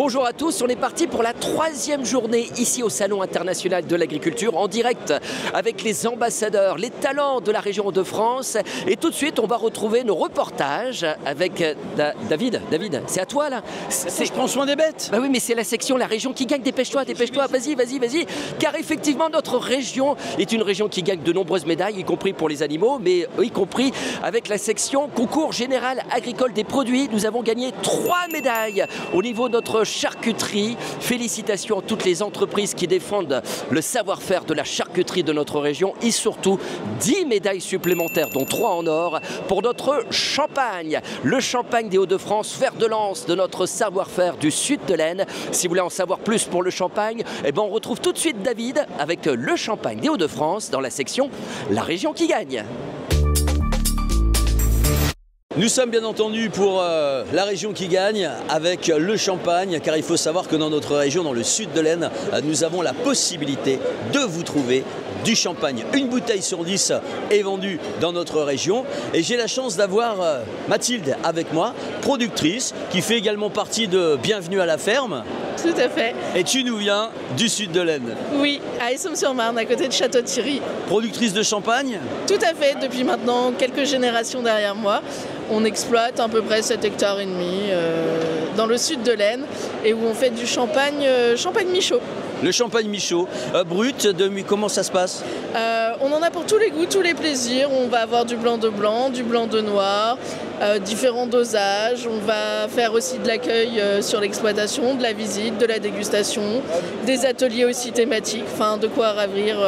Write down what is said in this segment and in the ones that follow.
Bonjour à tous, on est parti pour la 3e journée ici au Salon international de l'agriculture en direct avec les ambassadeurs, les talents de la région Hauts-de-France. Et tout de suite, on va retrouver nos reportages avec David. David, c'est à toi là. Je prends soin des bêtes. Bah oui, mais c'est la section La Région qui gagne. Dépêche-toi, dépêche-toi, vas-y. Car effectivement, notre région est une région qui gagne de nombreuses médailles, y compris pour les animaux, mais y compris avec la section Concours général agricole des produits. Nous avons gagné 3 médailles au niveau de notre charcuterie. Félicitations à toutes les entreprises qui défendent le savoir-faire de la charcuterie de notre région et surtout 10 médailles supplémentaires, dont 3 en or, pour notre champagne. Le champagne des Hauts-de-France, fer de lance de notre savoir-faire du sud de l'Aisne. Si vous voulez en savoir plus pour le champagne, eh ben on retrouve tout de suite David avec le champagne des Hauts-de-France dans la section La Région qui gagne. Nous sommes bien entendu pour la région qui gagne avec le champagne, car il faut savoir que dans notre région, dans le sud de l'Aisne, nous avons la possibilité de vous trouver du champagne. Une bouteille sur 10 est vendue dans notre région et j'ai la chance d'avoir Mathilde avec moi, productrice, qui fait également partie de Bienvenue à la ferme. Tout à fait. Et tu nous viens du sud de l'Aisne. Oui, à Essômes-sur-Marne, à côté de Château-Thierry. Productrice de champagne? Tout à fait, depuis maintenant quelques générations derrière moi. On exploite à peu près 7 hectares et demi dans le sud de l'Aisne et où on fait du champagne, champagne Michaud. Le champagne Michaud, brut, comment ça se passe? On en a pour tous les goûts, tous les plaisirs. On va avoir du blanc de noir, différents dosages. On va faire aussi de l'accueil sur l'exploitation, de la visite, de la dégustation, des ateliers aussi thématiques, enfin de quoi ravir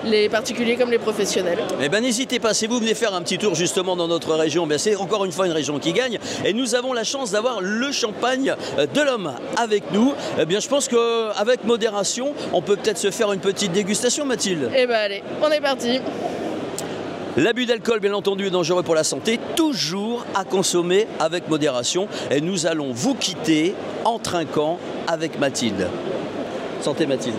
les particuliers comme les professionnels. Eh bien n'hésitez pas, si vous venez faire un petit tour justement dans notre région, c'est encore une fois une région qui gagne et nous avons la chance d'avoir le champagne de l'homme avec nous. Eh bien je pense qu'avec modération, on peut peut-être se faire une petite dégustation, Mathilde. Eh bien allez, on est parti. L'abus d'alcool, bien entendu, est dangereux pour la santé, toujours à consommer avec modération. Et nous allons vous quitter en trinquant avec Mathilde. Santé Mathilde.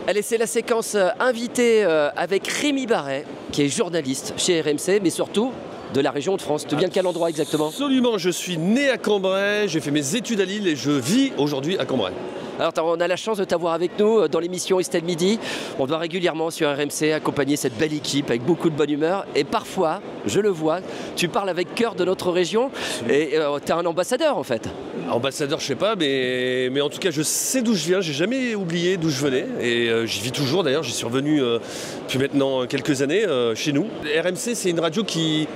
Allez, c'est la séquence invitée avec Rémi Barret, qui est journaliste chez RMC, mais surtout de la région de France. Tu viens de quel endroit exactement? Absolument, je suis né à Cambrai, j'ai fait mes études à Lille et je vis aujourd'hui à Cambrai. Alors on a la chance de t'avoir avec nous dans l'émission Estelle Midi. On doit régulièrement sur RMC accompagner cette belle équipe avec beaucoup de bonne humeur. Et parfois, je le vois, tu parles avec cœur de notre région et tu es un ambassadeur en fait. Ambassadeur, je sais pas, mais en tout cas, je sais d'où je viens. J'ai jamais oublié d'où je venais et j'y vis toujours d'ailleurs. J'y suis revenu depuis maintenant quelques années chez nous. RMC, c'est une radio qui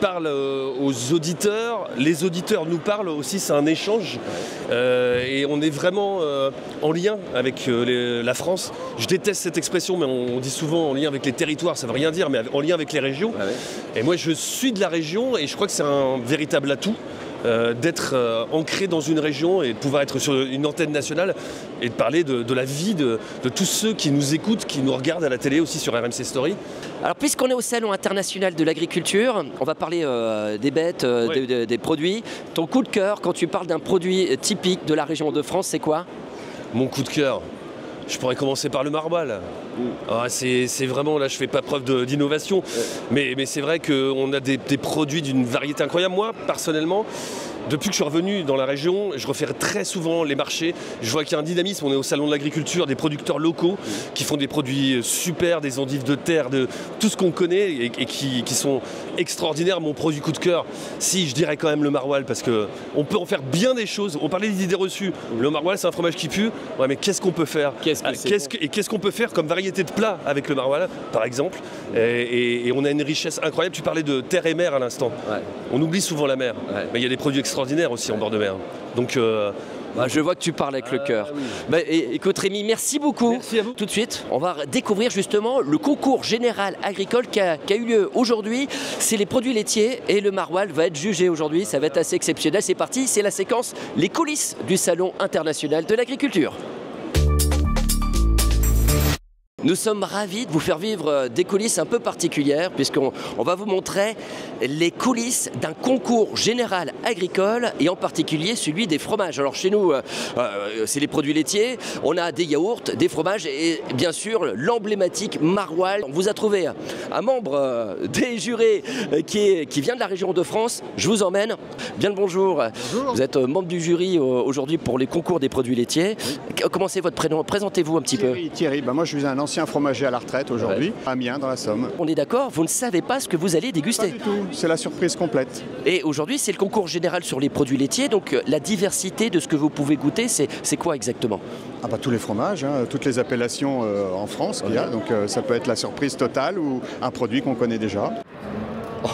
parle aux auditeurs, les auditeurs nous parlent aussi, c'est un échange et on est vraiment en lien avec la France. Je déteste cette expression, mais on dit souvent en lien avec les territoires, ça veut rien dire, mais en lien avec les régions. Ah ouais. Et moi je suis de la région et je crois que c'est un véritable atout. D'être ancré dans une région et de pouvoir être sur une antenne nationale et de parler de la vie de tous ceux qui nous écoutent, qui nous regardent à la télé aussi sur RMC Story. Alors puisqu'on est au Salon international de l'agriculture, on va parler des bêtes, ouais. des produits. Ton coup de cœur quand tu parles d'un produit typique de la région Hauts-de-France, c'est quoi? Mon coup de cœur, je pourrais commencer par le maroilles. Ah, c'est vraiment, là je fais pas preuve d'innovation, mais c'est vrai qu'on a des produits d'une variété incroyable. Moi, personnellement, depuis que je suis revenu dans la région, je refais très souvent les marchés. Je vois qu'il y a un dynamisme, on est au salon de l'agriculture, des producteurs locaux qui font des produits super, des endives de terre, de tout ce qu'on connaît et qui sont extraordinaires. Mon produit coup de cœur, si je dirais quand même le maroilles, parce qu'on peut en faire bien des choses. On parlait d'idées reçues. Le maroilles, c'est un fromage qui pue. Ouais, mais qu'est-ce qu'on peut faire? Qu'est-ce qu'on peut faire comme variété de plats avec le maroilles, par exemple? Et on a une richesse incroyable. Tu parlais de terre et mer à l'instant. Ouais. On oublie souvent la mer, mais il y a des produits extraordinaires aussi en bord de mer. Donc je vois que tu parles avec le cœur. Oui. Écoute Rémi, merci beaucoup. Merci à vous. Tout de suite, on va découvrir justement le concours général agricole qui a eu lieu aujourd'hui. C'est les produits laitiers et le maroilles va être jugé aujourd'hui. Ça va être assez exceptionnel. C'est parti, c'est la séquence Les coulisses du Salon international de l'agriculture. Nous sommes ravis de vous faire vivre des coulisses un peu particulières puisqu'on va vous montrer les coulisses d'un concours général agricole et en particulier celui des fromages. Alors chez nous, c'est les produits laitiers, on a des yaourts, des fromages et bien sûr l'emblématique maroilles. On vous a trouvé un membre des jurés qui vient de la région de France. Je vous emmène. Bien le bonjour. Bonjour. Vous êtes membre du jury aujourd'hui pour les concours des produits laitiers. Oui. Comment c'est votre prénom? Présentez-vous un petit peu. Thierry. Moi je suis un ancien fromager à la retraite aujourd'hui, à Amiens dans la Somme. On est d'accord, vous ne savez pas ce que vous allez déguster. Pas du tout, c'est la surprise complète. Et aujourd'hui c'est le concours général sur les produits laitiers, donc la diversité de ce que vous pouvez goûter, c'est quoi exactement? Ah bah tous les fromages, toutes les appellations en France qu'il y a, donc ça peut être la surprise totale ou un produit qu'on connaît déjà.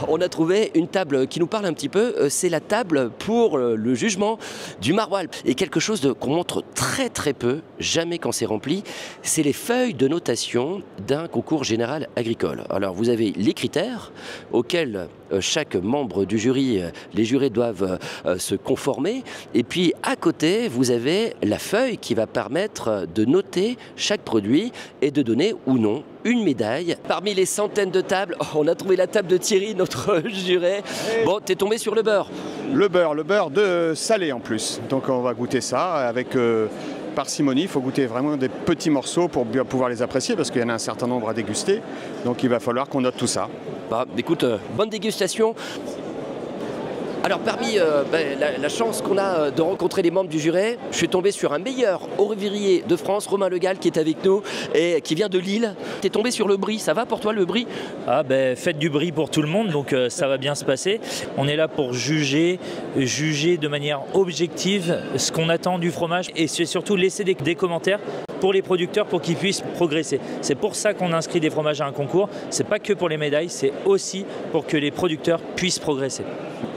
On a trouvé une table qui nous parle un petit peu, c'est la table pour le jugement du maroilles. Et quelque chose qu'on montre très très peu, jamais quand c'est rempli, c'est les feuilles de notation d'un concours général agricole. Alors vous avez les critères auxquels chaque membre du jury, les jurés doivent se conformer. Et puis à côté, vous avez la feuille qui va permettre de noter chaque produit et de donner ou non une médaille. Parmi les centaines de tables, on a trouvé la table de Thierry, notre juré. Bon, t'es tombé sur le beurre. Le beurre de salé en plus. Donc on va goûter ça avec parcimonie. Il faut goûter vraiment des petits morceaux pour bien pouvoir les apprécier parce qu'il y en a un certain nombre à déguster. Donc il va falloir qu'on note tout ça. Bah, écoute, bonne dégustation. Alors parmi la chance qu'on a de rencontrer les membres du jury, je suis tombé sur un meilleur ouvrier de France, Romain Le Gall, qui est avec nous et qui vient de Lille. Tu es tombé sur le brie, ça va pour toi le brie? Ah ben faites du brie pour tout le monde, donc ça va bien se passer. On est là pour juger de manière objective ce qu'on attend du fromage et c'est surtout laisser des commentaires pour les producteurs pour qu'ils puissent progresser. C'est pour ça qu'on inscrit des fromages à un concours. C'est pas que pour les médailles, c'est aussi pour que les producteurs puissent progresser.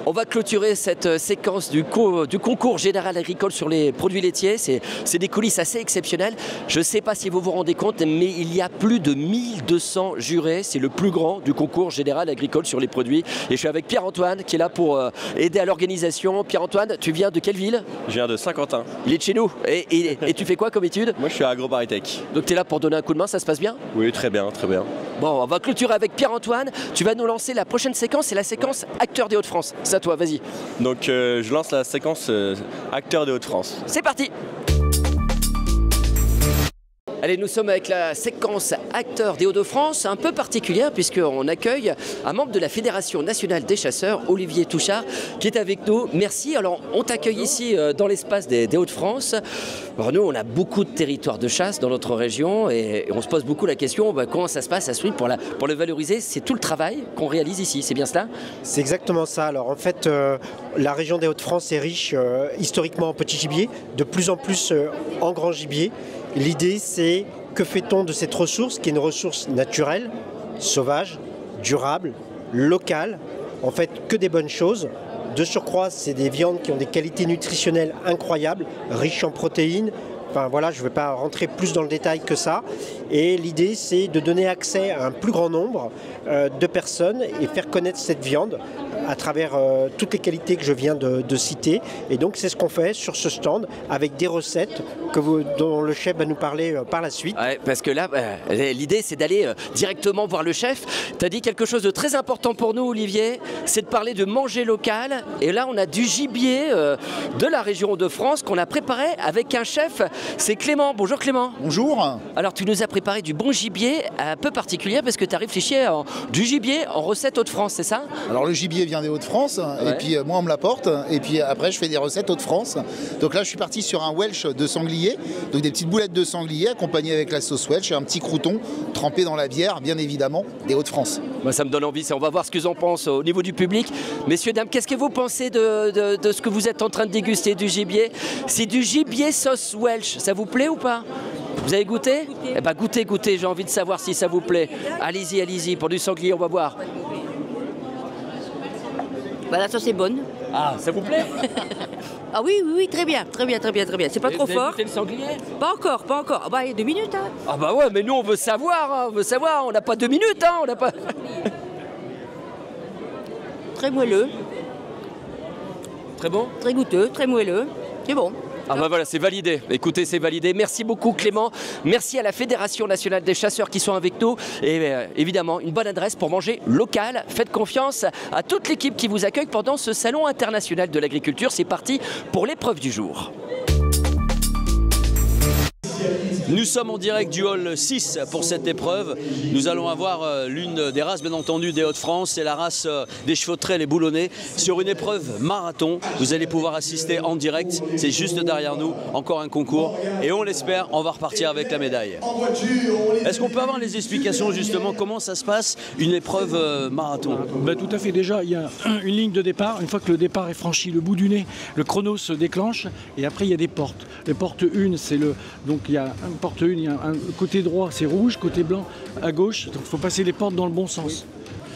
On va clôturer cette séquence du concours général agricole sur les produits laitiers. C'est des coulisses assez exceptionnelles. Je ne sais pas si vous vous rendez compte, mais il y a plus de 1200 jurés. C'est le plus grand du concours général agricole sur les produits. Et je suis avec Pierre-Antoine qui est là pour aider à l'organisation. Pierre-Antoine, tu viens de quelle ville? Je viens de Saint-Quentin. Il est de chez nous. Et tu fais quoi comme étude? Moi je suis à AgroParisTech. Donc tu es là pour donner un coup de main, ça se passe bien? Oui, très bien, très bien. Bon, on va clôturer avec Pierre-Antoine. Tu vas nous lancer la prochaine séquence, c'est la séquence Acteurs des Hauts-de-France. C'est à toi, vas-y. Donc je lance la séquence Acteurs des Hauts-de-France. C'est parti! Allez, nous sommes avec la séquence Acteurs des Hauts-de-France, un peu particulière puisqu'on accueille un membre de la Fédération nationale des chasseurs, Olivier Touchard, qui est avec nous. Merci. Alors, on t'accueille ici dans l'espace des Hauts-de-France. Alors, nous, on a beaucoup de territoires de chasse dans notre région et on se pose beaucoup la question comment ça se passe à Souy pour le valoriser. C'est tout le travail qu'on réalise ici, c'est bien cela? C'est exactement ça. Alors, en fait, la région des Hauts-de-France est riche historiquement en petit gibier, de plus en plus en grand gibier. L'idée, c'est que fait-on de cette ressource qui est une ressource naturelle, sauvage, durable, locale, en fait que des bonnes choses. De surcroît, c'est des viandes qui ont des qualités nutritionnelles incroyables, riches en protéines. Enfin voilà, je ne vais pas rentrer plus dans le détail que ça. Et l'idée, c'est de donner accès à un plus grand nombre de personnes et faire connaître cette viande à travers toutes les qualités que je viens de citer. Et donc, c'est ce qu'on fait sur ce stand avec des recettes dont le chef va nous parler par la suite. Ouais, parce que là, l'idée, c'est d'aller directement voir le chef. Tu as dit quelque chose de très important pour nous, Olivier, c'est de parler de manger local. Et là, on a du gibier de la région de France qu'on a préparé avec un chef. C'est Clément. Bonjour Clément. Bonjour. Alors, tu nous as préparé du bon gibier un peu particulier parce que tu as réfléchi à du gibier en recette Hauts-de-France, c'est ça? Alors, le gibier vient des Hauts-de-France, ouais. Et puis moi on me l'apporte, et puis après je fais des recettes Hauts-de-France. Donc là je suis parti sur un Welsh de sanglier, donc des petites boulettes de sanglier accompagnées avec la sauce Welsh et un petit crouton trempé dans la bière, bien évidemment, des Hauts-de-France. Bah, ça me donne envie, on va voir ce qu'ils en pensent au niveau du public. Messieurs, dames, qu'est-ce que vous pensez de ce que vous êtes en train de déguster du gibier? C'est du gibier sauce Welsh, ça vous plaît ou pas? Vous avez goûté? Eh ben goûtez, j'ai envie de savoir si ça vous plaît. Allez-y, pour du sanglier, on va voir. Bah, la sauce est bonne. Ah, ça vous plaît? Ah oui, très bien. C'est pas trop fort. Goûté le sanglier? Pas encore. Ah bah, il y a 2 minutes. Hein. Ah bah ouais, mais nous on veut savoir, on n'a pas 2 minutes, on n'a pas... Très moelleux. Très bon? Très goûteux, très moelleux. C'est bon. Ah bah voilà, c'est validé. Écoutez, c'est validé. Merci beaucoup Clément. Merci à la Fédération nationale des chasseurs qui sont avec nous. Et évidemment, une bonne adresse pour manger local. Faites confiance à toute l'équipe qui vous accueille pendant ce salon international de l'agriculture. C'est parti pour l'épreuve du jour. Nous sommes en direct du hall 6 pour cette épreuve. Nous allons avoir l'une des races, bien entendu, des Hauts-de-France. C'est la race des chevaux de trait, les boulonnais. Sur une épreuve marathon, vous allez pouvoir assister en direct. C'est juste derrière nous, encore un concours. Et on l'espère, on va repartir avec la médaille. Est-ce qu'on peut avoir les explications, justement, comment ça se passe, une épreuve marathon? Tout à fait. Déjà, il y a une ligne de départ. Une fois que le départ est franchi, le bout du nez, le chrono se déclenche. Et après, il y a des portes. Les portes 1, c'est le... Donc, il y a porte 1, il y a un côté droit, c'est rouge, côté blanc à gauche. Donc il faut passer les portes dans le bon sens.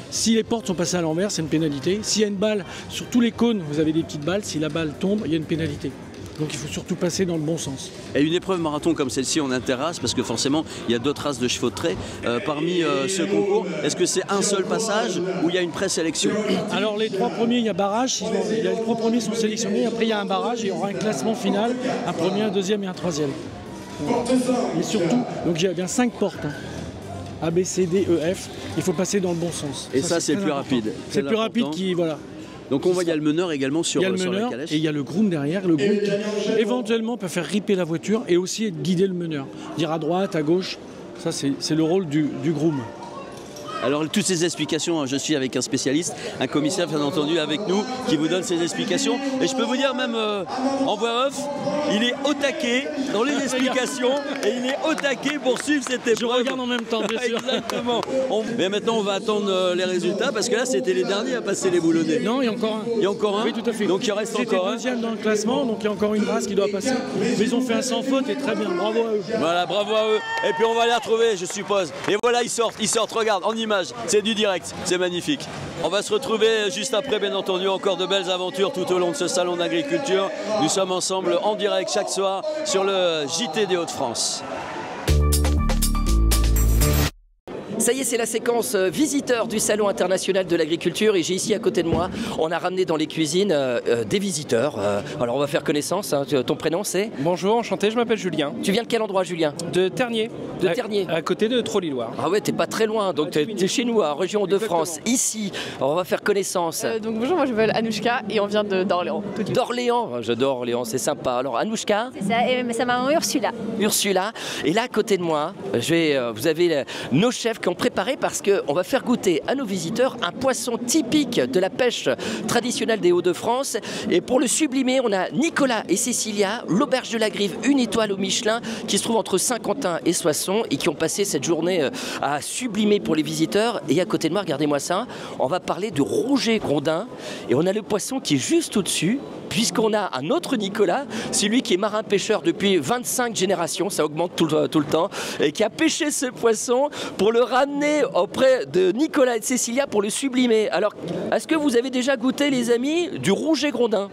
Si les portes sont passées à l'envers, c'est une pénalité. S'il y a une balle, sur tous les cônes, vous avez des petites balles. Si la balle tombe, il y a une pénalité. Donc il faut surtout passer dans le bon sens. Et une épreuve marathon comme celle-ci, on interrace parce que forcément, il y a d'autres races de chevaux de trait. Parmi ce concours, est-ce que c'est un seul passage ou il y a une présélection? Alors les 3 premiers, il y a barrage. Les 3 premiers sont sélectionnés. Après, il y a un barrage et il y aura un classement final. Un premier, un deuxième et un troisième. Mais surtout, donc il y a bien 5 portes. A, B, C, D, E, F. Il faut passer dans le bon sens. Et ça, c'est plus rapide. C'est plus rapide qui... Voilà. Donc on voit, il y a le meneur également sur la calèche. Il y a le meneur et il y a le groom derrière. Le groom qui éventuellement peut faire ripper la voiture et aussi guider le meneur. Dire à droite, à gauche. Ça, c'est le rôle du groom. Alors toutes ces explications, je suis avec un spécialiste, un commissaire bien entendu avec nous qui vous donne ces explications. Et je peux vous dire même en voix off, il est au taquet dans les explications et il est au taquet pour suivre cette épreuve. Je regarde en même temps, bien sûr. Exactement. Mais maintenant on va attendre les résultats parce que là c'était les derniers à passer les boulonnais. Non, il y a encore un. Il y a encore un? Oui, tout à fait. Donc il reste encore un. Deuxième dans le classement, donc il y a encore une race qui doit passer. Mais ils ont fait un sans faute et très bien, bravo à eux. Voilà, bravo à eux. Et puis on va les retrouver, je suppose. Et voilà, ils sortent, regarde, en image. C'est du direct, c'est magnifique. On va se retrouver juste après, bien entendu, encore de belles aventures tout au long de ce salon d'agriculture. Nous sommes ensemble en direct chaque soir sur le JT des Hauts-de-France. Ça y est, c'est la séquence visiteurs du Salon international de l'agriculture et j'ai ici à côté de moi, on a ramené dans les cuisines des visiteurs. Alors on va faire connaissance, hein. Ton prénom c'est? Bonjour, enchanté, je m'appelle Julien. Tu viens de quel endroit, Julien? De Ternier. De Ternier. À côté de Trolly-Loire. Ah ouais, t'es pas très loin, donc t'es chez nous, à région de France, ici. Alors on va faire connaissance. Donc bonjour, moi je m'appelle Anouchka et on vient d'Orléans. D'Orléans, j'adore Orléans, c'est sympa. Alors Anouchka? C'est ça, et sa maman Ursula. Ursula. Et là à côté de moi, vous avez nos chefs qui ont préparé parce qu'on va faire goûter à nos visiteurs un poisson typique de la pêche traditionnelle des Hauts-de-France. Et pour le sublimer, on a Nicolas et Cécilia, l'auberge de la Grive, une étoile au Michelin, qui se trouve entre Saint-Quentin et Soissons et qui ont passé cette journée à sublimer pour les visiteurs. Et à côté de moi, regardez-moi ça, on va parler de Rouget-Grondin. Et on a le poisson qui est juste au-dessus, puisqu'on a un autre Nicolas, c'est lui qui est marin-pêcheur depuis 25 générations, ça augmente tout le temps, et qui a pêché ce poisson pour le ramener auprès de Nicolas et de Cécilia pour le sublimer. Alors, est-ce que vous avez déjà goûté, les amis, du Rouget-Grondin ?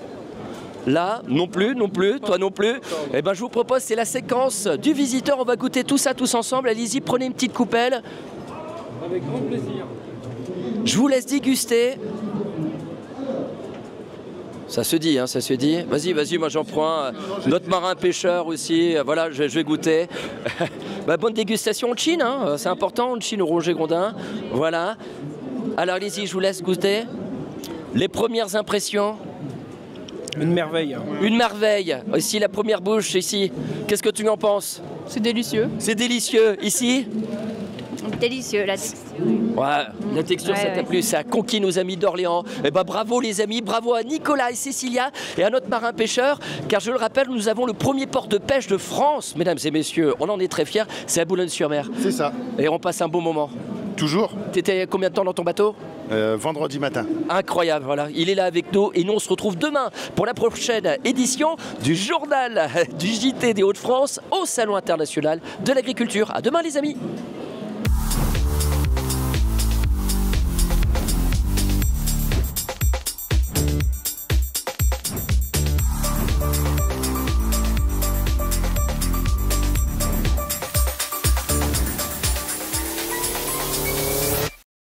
Là, non plus, toi non plus. Eh ben, je vous propose, c'est la séquence du visiteur, on va goûter tout ça tous ensemble. Allez-y, prenez une petite coupelle. Avec grand plaisir. Je vous laisse déguster. Ça se dit, hein, ça se dit. Vas-y, moi j'en prends un. Notre marin-pêcheur aussi, voilà, je vais goûter. Bonne dégustation, on chine, hein, c'est important, on chine au Rouget-Grondin. Voilà. Alors allez-y, je vous laisse goûter. Les premières impressions. Une merveille. Une merveille. Ici, la première bouche, ici. Qu'est-ce que tu en penses? C'est délicieux. C'est délicieux. Ici? Délicieux, la Ouais, la texture, ça t'a plu, ça a conquis nos amis d'Orléans. Eh ben bravo les amis, bravo à Nicolas et Cécilia et à notre marin pêcheur, car je le rappelle, nous avons le premier port de pêche de France, mesdames et messieurs, on en est très fiers, c'est à Boulogne-sur-Mer. C'est ça. Et on passe un bon moment. Toujours. T'étais combien de temps dans ton bateau? Vendredi matin. Incroyable, voilà, il est là avec nous et nous on se retrouve demain pour la prochaine édition du journal du JT des Hauts-de-France au Salon international de l'agriculture. À demain les amis.